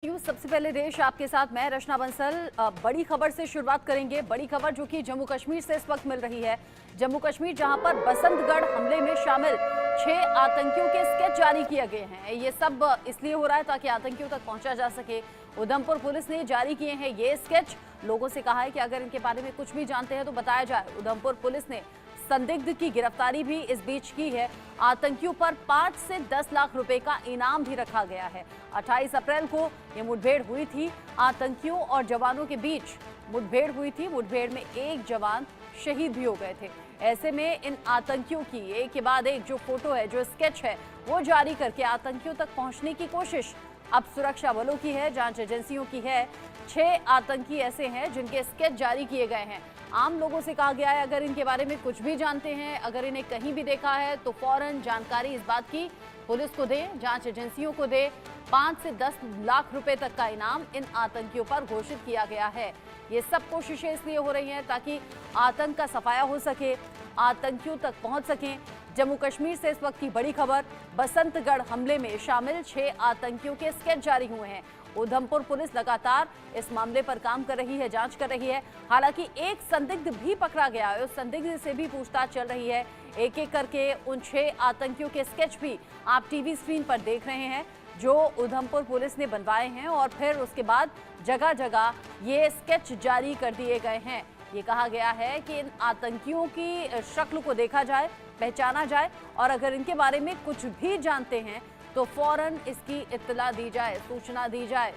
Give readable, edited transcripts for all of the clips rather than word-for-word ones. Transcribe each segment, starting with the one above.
News सबसे पहले देश आपके साथ मैं रचना बंसल। बड़ी खबर से शुरुआत करेंगे। बड़ी खबर जो कि जम्मू कश्मीर से इस वक्त मिल रही है। जम्मू कश्मीर जहां पर बसंतगढ़ हमले में शामिल 6 आतंकियों के स्केच जारी किए गए हैं। ये सब इसलिए हो रहा है ताकि आतंकियों तक पहुंचा जा सके। उधमपुर पुलिस ने जारी किए हैं ये स्केच। लोगों से कहा है कि अगर इनके बारे में कुछ भी जानते हैं तो बताया जाए। उधमपुर पुलिस ने संदिग्ध की गिरफ्तारी भी इस बीच की है। आतंकियों पर 5 से 10 लाख रुपए का इनाम भी रखा गया है। 28 अप्रैल को ये मुठभेड़ हुई थी। आतंकियों और जवानों के बीच मुठभेड़ हुई थी। मुठभेड़ में एक जवान शहीद भी हो गए थे। ऐसे में इन आतंकियों की एक के बाद एक जो फोटो है, जो स्केच है, वो जारी करके आतंकियों तक पहुंचने की कोशिश अब सुरक्षा बलों की है, जांच एजेंसियों की है। 6 आतंकी ऐसे हैं जिनके स्केच जारी किए गए हैं। आम लोगों से कहा गया है अगर इनके बारे में कुछ भी जानते हैं, अगर इन्हें कहीं भी देखा है तो फौरन जानकारी इस बात की पुलिस को दें, जांच एजेंसियों को दें। 5 से 10 लाख रुपए तक का इनाम इन आतंकियों पर घोषित किया गया है। ये सब कोशिशें इसलिए हो रही हैं ताकि आतंक का सफाया हो सके, आतंकियों तक पहुंच सकें। जम्मू कश्मीर से इस वक्त की बड़ी खबर, बसंतगढ़ हमले में शामिल 6 आतंकियों के स्केच जारी हुए हैं। उधमपुर पुलिस लगातार इस मामले पर काम कर रही है, जांच कर रही है। हालांकि एक संदिग्ध भी पकड़ा गया है, उस संदिग्ध से भी पूछताछ चल रही है। एक एक करके उन 6 आतंकियों के स्केच भी आप टीवी स्क्रीन पर देख रहे हैं, जो उधमपुर पुलिस ने बनवाए हैं और फिर उसके बाद जगह जगह ये स्केच जारी कर दिए गए हैं। ये कहा गया है कि इन आतंकियों की शक्ल को देखा जाए, पहचाना जाए और अगर इनके बारे में कुछ भी जानते हैं तो फौरन इसकी इत्तला दी जाए, सूचना दी जाए।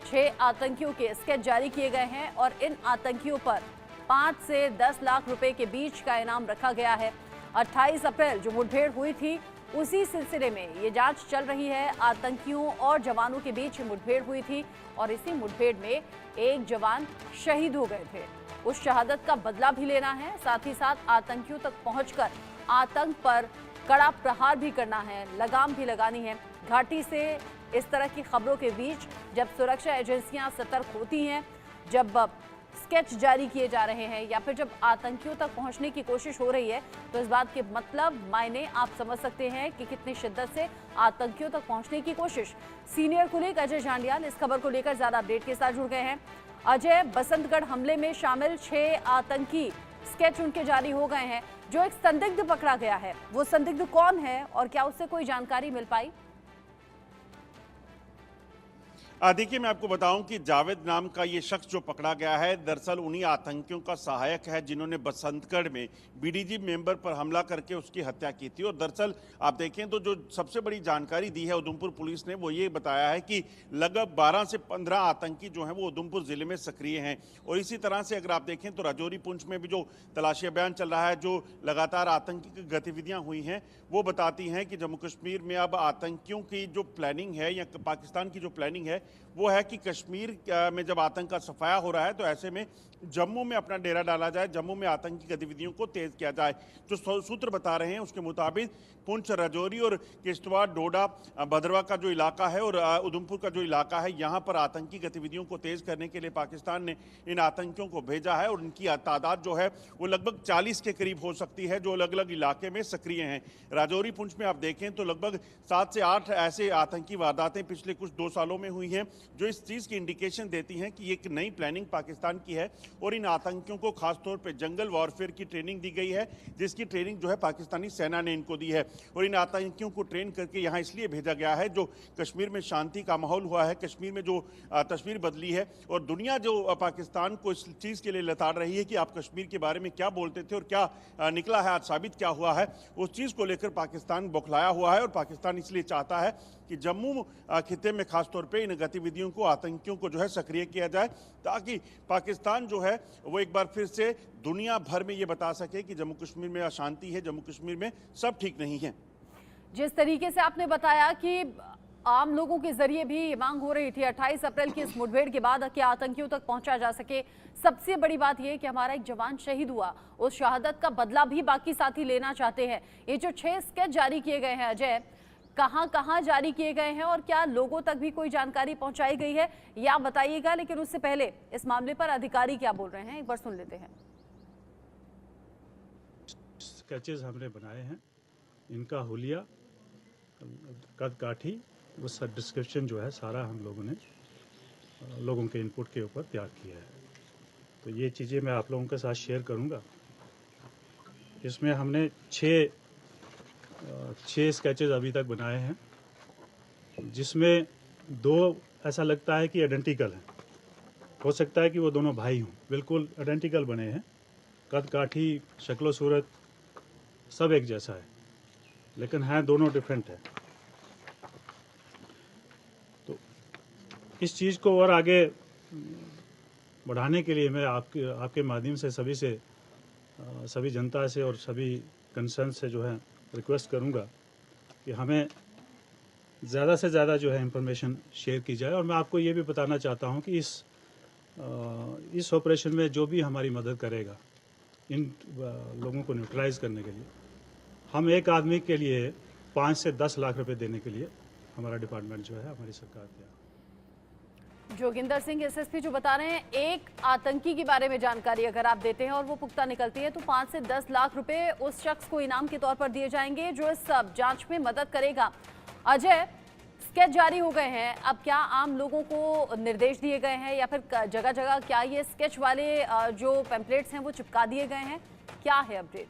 6 आतंकियों के स्केच जारी किए गए हैं और इन आतंकियों पर 5 से 10 लाख रुपए के बीच का इनाम रखा गया है। 28 अप्रैल जो मुठभेड़ हुई थी, उसी सिलसिले में ये जांच चल रही है। आतंकियों और जवानों के बीच मुठभेड़ हुई थी और इसी मुठभेड़ में एक जवान शहीद हो गए थे। उस शहादत का बदला भी लेना है, साथ ही साथ आतंकियों तक पहुंचकर आतंक पर कड़ा प्रहार भी करना है, लगाम भी लगानी है। घाटी से इस तरह की खबरों के बीच जब सुरक्षा एजेंसियां सतर्क होती हैं, जब स्केच जारी किए जा रहे हैं या फिर जब आतंकियों तक पहुंचने की कोशिश हो रही है, तो इस बात के मतलब मायने आप समझ सकते हैं कि कितनी शिद्दत से आतंकियों तक पहुंचने की कोशिश। सीनियर कुलीग अजय जांडियाल इस खबर को लेकर ज्यादा अपडेट के साथ जुड़ गए हैं। अजय, बसंतगढ़ हमले में शामिल 6 आतंकी स्केच उनके जारी हो गए हैं। जो एक संदिग्ध पकड़ा गया है, वो संदिग्ध कौन है और क्या उससे कोई जानकारी मिल पाई? देखिए, मैं आपको बताऊं कि जावेद नाम का ये शख्स जो पकड़ा गया है, दरअसल उन्हीं आतंकियों का सहायक है जिन्होंने बसंतगढ़ में बीडीजी मेंबर पर हमला करके उसकी हत्या की थी। और दरअसल आप देखें तो जो सबसे बड़ी जानकारी दी है उधमपुर पुलिस ने, वो ये बताया है कि लगभग 12 से 15 आतंकी जो हैं वो उधमपुर जिले में सक्रिय हैं। और इसी तरह से अगर आप देखें तो राजौरी पुंछ में भी जो तलाशी अभियान चल रहा है, जो लगातार आतंकी गतिविधियां हुई हैं, वो बताती हैं कि जम्मू कश्मीर में अब आतंकियों की जो प्लानिंग है या पाकिस्तान की जो प्लानिंग है वो है कि कश्मीर में जब आतंक का सफाया हो रहा है तो ऐसे में जम्मू में अपना डेरा डाला जाए, जम्मू में आतंकी गतिविधियों को तेज किया जाए। जो सूत्र बता रहे हैं उसके मुताबिक पुंछ, राजौरी और किश्तवाड़, डोडा, भद्रवा का जो इलाका है और उधमपुर का जो इलाका है, यहाँ पर आतंकी गतिविधियों को तेज करने के लिए पाकिस्तान ने इन आतंकियों को भेजा है। और इनकी तादाद जो है वो लगभग 40 के करीब हो सकती है, जो अलग अलग इलाके में सक्रिय हैं। राजौरी पुंछ में आप देखें तो लगभग 7 से 8 ऐसे आतंकी वारदातें पिछले कुछ 2 सालों में हुई हैं, जो इस चीज़ की इंडिकेशन देती हैं कि एक नई प्लानिंग पाकिस्तान की है और इन आतंकियों को खासतौर पर जंगल वॉरफेयर की ट्रेनिंग दी गई है, जिसकी ट्रेनिंग जो है पाकिस्तानी सेना ने इनको दी है। और इन आतंकियों को ट्रेन करके यहाँ इसलिए भेजा गया है, जो कश्मीर में शांति का माहौल हुआ है, कश्मीर में जो तस्वीर बदली है और दुनिया जो पाकिस्तान को इस चीज़ के लिए लताड़ रही है कि आप कश्मीर के बारे में क्या बोलते थे और क्या निकला है, आज साबित क्या हुआ है, उस चीज़ को लेकर पाकिस्तान बौखलाया हुआ है। और पाकिस्तान इसलिए चाहता है कि जम्मू खिते में खासतौर पर इन गतिविधियों को, आतंकियों को जो है सक्रिय किया जाए, ताकि पाकिस्तान जो है वो एक बार फिर से दुनिया भर में ये बता सके कि जम्मू कश्मीर में अशांति है, जम्मू कश्मीर में सब ठीक नहीं है। जिस तरीके से आपने बताया कि आम लोगों के जरिए भी ये मांग हो रही थी 28 अप्रैल की इस मुठभेड़ के बाद कि आतंकियों तक पहुंचा जा सके, सबसे बड़ी बात यह कि हमारा एक जवान शहीद हुआ, उस शहादत का बदला भी बाकी साथी लेना चाहते हैं। ये जो 6 स्केच जारी किए गए हैं अजय, कहां कहां जारी किए गए हैं और क्या लोगों तक भी कोई जानकारी पहुंचाई गई है, या बताइएगा। लेकिन उससे पहले इस मामले पर अधिकारी क्या बोल रहे हैं, एक बार सुन लेते हैं। स्केचेस हमने बनाए हैं, इनका हुलिया, कद काठी, वो सब डिस्क्रिप्शन जो है सारा हम लोगों ने लोगों के इनपुट के ऊपर तैयार किया है। तो ये चीज़ें मैं आप लोगों के साथ शेयर करूंगा। इसमें हमने छः स्केचेस अभी तक बनाए हैं, जिसमें 2 ऐसा लगता है कि आइडेंटिकल हैं। हो सकता है कि वो दोनों भाई हों, बिल्कुल आइडेंटिकल बने हैं। कद काठी, शक्लो सूरत सब एक जैसा है, लेकिन हैं दोनों डिफरेंट है। तो इस चीज़ को और आगे बढ़ाने के लिए मैं आपके माध्यम से सभी जनता से और सभी कंसर्न से जो है रिक्वेस्ट करूंगा कि हमें ज़्यादा से ज़्यादा जो है इंफॉर्मेशन शेयर की जाए। और मैं आपको ये भी बताना चाहता हूं कि इस ऑपरेशन में जो भी हमारी मदद करेगा इन लोगों को न्यूट्रलाइज करने के लिए, हम एक आदमी के लिए 5 से 10 लाख रुपए देने के लिए हमारा डिपार्टमेंट जो है, हमारी सरकार तैयार। जोगिंदर सिंह एसएसपी जो बता रहे हैं, एक आतंकी के बारे में जानकारी अगर आप देते हैं और वो पुख्ता निकलती है तो 5 से 10 लाख रुपए उस शख्स को इनाम के तौर पर दिए जाएंगे जो इस जांच में मदद करेगा। अजय, स्केच जारी हो गए हैं, अब क्या आम लोगों को निर्देश दिए गए हैं या फिर जगह जगह क्या ये स्केच वाले जो पैम्पलेट्स हैं वो चिपका दिए गए हैं, क्या है अपडेट?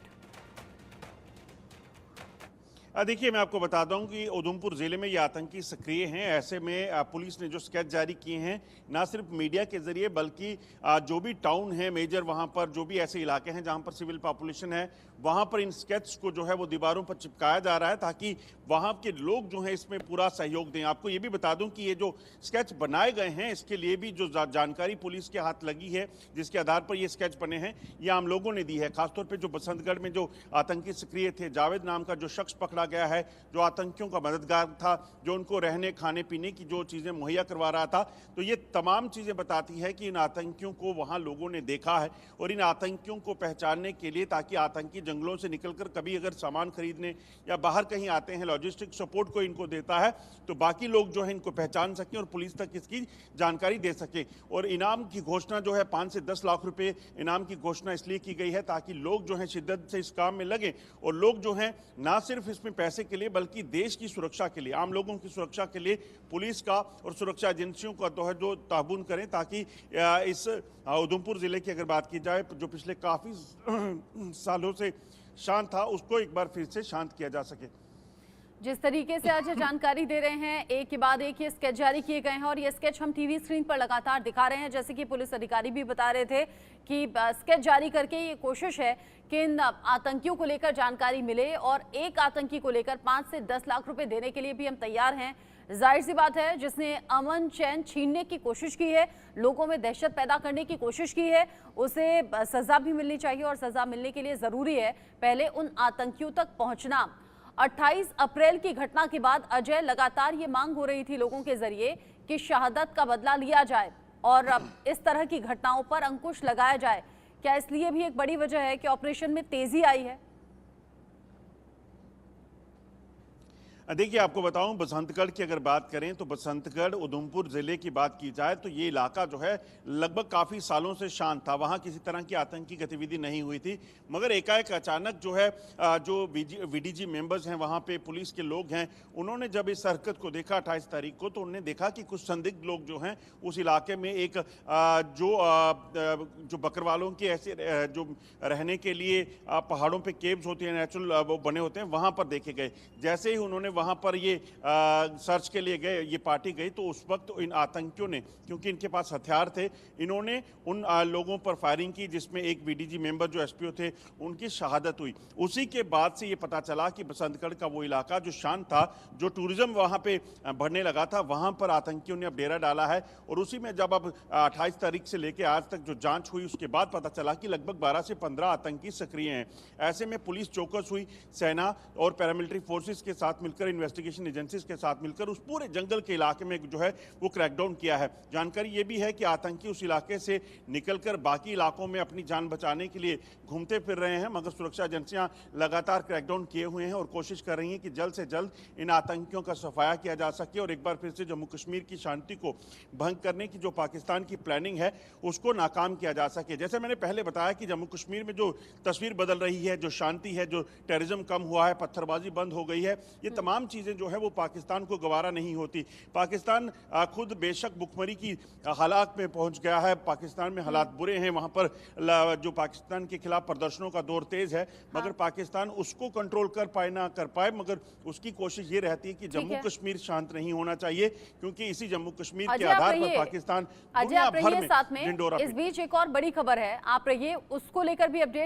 देखिए, मैं आपको बताता हूं कि उधमपुर जिले में ये आतंकी सक्रिय हैं। ऐसे में पुलिस ने जो स्केच जारी किए हैं, ना सिर्फ मीडिया के जरिए बल्कि जो भी टाउन है मेजर, वहां पर जो भी ऐसे इलाके हैं जहां पर सिविल पॉपुलेशन है, वहां पर इन स्केच को जो है वो दीवारों पर चिपकाया जा रहा है ताकि वहां के लोग जो हैं इसमें पूरा सहयोग दें। आपको ये भी बता दूं कि ये जो स्केच बनाए गए हैं, इसके लिए भी जो जानकारी पुलिस के हाथ लगी है, जिसके आधार पर ये स्केच बने हैं, ये आम लोगों ने दी है। खासतौर पर जो बसंतगढ़ में जो आतंकी सक्रिय थे, जावेद नाम का जो शख्स पकड़ा गया है, जो आतंकियों का मददगार था, जो उनको रहने खाने पीने की जो चीजें मुहैया करवा रहा था, तो ये तमाम चीजें बताती है कि इन आतंकियों को वहां लोगों ने देखा है और इन आतंकियों को पहचानने के लिए, ताकि आतंकी जंगलों से निकलकर कभी अगर सामान खरीदने या बाहर कहीं आते हैं, लॉजिस्टिक सपोर्ट को इनको देता है, तो बाकी लोग जो है इनको पहचान सकें और पुलिस तक इसकी जानकारी दे सके। और इनाम की घोषणा जो है 5 से 10 लाख रुपए इनाम की घोषणा इसलिए की गई है ताकि लोग जो है शिद्दत से इस काम में लगे और लोग जो है ना सिर्फ इसमें पैसे के लिए बल्कि देश की सुरक्षा के लिए, आम लोगों की सुरक्षा के लिए पुलिस का और सुरक्षा एजेंसियों का जो ताबून करें, ताकि इस उधमपुर जिले की अगर बात की जाए जो पिछले काफी सालों से शांत था, उसको एक बार फिर से शांत किया जा सके। जिस तरीके से आज जानकारी दे रहे हैं, एक के बाद एक ये स्केच जारी किए गए हैं और ये स्केच हम टीवी स्क्रीन पर लगातार दिखा रहे हैं। जैसे कि पुलिस अधिकारी भी बता रहे थे कि स्केच जारी करके ये कोशिश है कि इन आतंकियों को लेकर जानकारी मिले और एक आतंकी को लेकर 5 से 10 लाख रुपए देने के लिए भी हम तैयार हैं। जाहिर सी बात है, जिसने अमन चैन छीनने की कोशिश की है, लोगों में दहशत पैदा करने की कोशिश की है, उसे सजा भी मिलनी चाहिए और सजा मिलने के लिए जरूरी है पहले उन आतंकियों तक पहुंचना। 28 अप्रैल की घटना के बाद अजय, लगातार ये मांग हो रही थी लोगों के जरिए कि शहादत का बदला लिया जाए और अब इस तरह की घटनाओं पर अंकुश लगाया जाए। क्या इसलिए भी एक बड़ी वजह है कि ऑपरेशन में तेजी आई है? देखिए, आपको बताऊं, बसंतगढ़ की अगर बात करें तो बसंतगढ़ उधमपुर जिले की बात की जाए तो ये इलाका जो है लगभग काफ़ी सालों से शांत था। वहाँ किसी तरह की आतंकी गतिविधि नहीं हुई थी, मगर एकाएक अचानक जो है जो वीडीजी मेंबर्स हैं, वहाँ पे पुलिस के लोग हैं, उन्होंने जब इस हरकत को देखा 28 तारीख को, तो उन्होंने देखा कि कुछ संदिग्ध लोग जो हैं उस इलाके में एक जो बकरवालों के ऐसे जो रहने के लिए पहाड़ों पर केव्स होते हैं, नेचुरल वो बने होते हैं, वहाँ पर देखे गए। जैसे ही उन्होंने वहां पर ये सर्च के लिए गए, ये पार्टी गई, तो उस वक्त इन आतंकियों ने, क्योंकि इनके पास हथियार थे, इन्होंने उन लोगों पर फायरिंग की, जिसमें एक वीडीजी मेंबर जो एसपीओ थे उनकी शहादत हुई। उसी के बाद से ये पता चला कि बसंतगढ़ का वो इलाका जो शांत था, जो टूरिज्म वहां पे बढ़ने लगा था, वहां पर आतंकियों ने अब डेरा डाला है। और उसी में जब अब 28 तारीख से लेकर आज तक जो जांच हुई, उसके बाद पता चला कि लगभग 12 से 15 आतंकी सक्रिय हैं। ऐसे में पुलिस चौकस हुई, सेना और पैरामिलिट्री फोर्सेस के साथ मिलकर, इन्वेस्टिगेशन एजेंसीज के साथ मिलकर उस पूरे जंगल के इलाके में जो है वो क्रैकडाउन किया है। जानकारी ये भी है कि आतंकी उस इलाके से निकलकर बाकी इलाकों में अपनी जान बचाने के लिए घूमते फिर रहे हैं, मगर सुरक्षा एजेंसियां लगातार क्रैकडाउन किए हुए हैं और कोशिश कर रही हैं कि जल्द से जल्द इन आतंकियों का सफाया किया जा सके और एक बार फिर से जम्मू कश्मीर की शांति को भंग करने की जो पाकिस्तान की प्लानिंग है उसको नाकाम किया जा सके। जैसे मैंने पहले बताया कि जम्मू कश्मीर में जो तस्वीर बदल रही है, जो शांति है, जो टेररिज्म कम हुआ है, पत्थरबाजी बंद हो गई है, ये तमाम तमाम चीज़ें जो है वो पाकिस्तान को गवारा नहीं होती। पाकिस्तान खुद बेशक भुखमरी की हालात में पहुंच गया है, पाकिस्तान में हालात बुरे हैं, वहाँ पर जो पाकिस्तान के खिलाफ प्रदर्शनों का दौर तेज है, मगर पाकिस्तान उसको कंट्रोल कर पाए ना कर पाए, मगर उसकी कोशिश ये रहती है कि जम्मू कश्मीर शांत नहीं होना चाहिए, क्योंकि इसी जम्मू कश्मीर के आधार पर पाकिस्तान दुनिया भर में साथ में ढिंढोरा इस बीच एक और बड़ी खबर है, आप रहिए, उसको लेकर भी अपडेट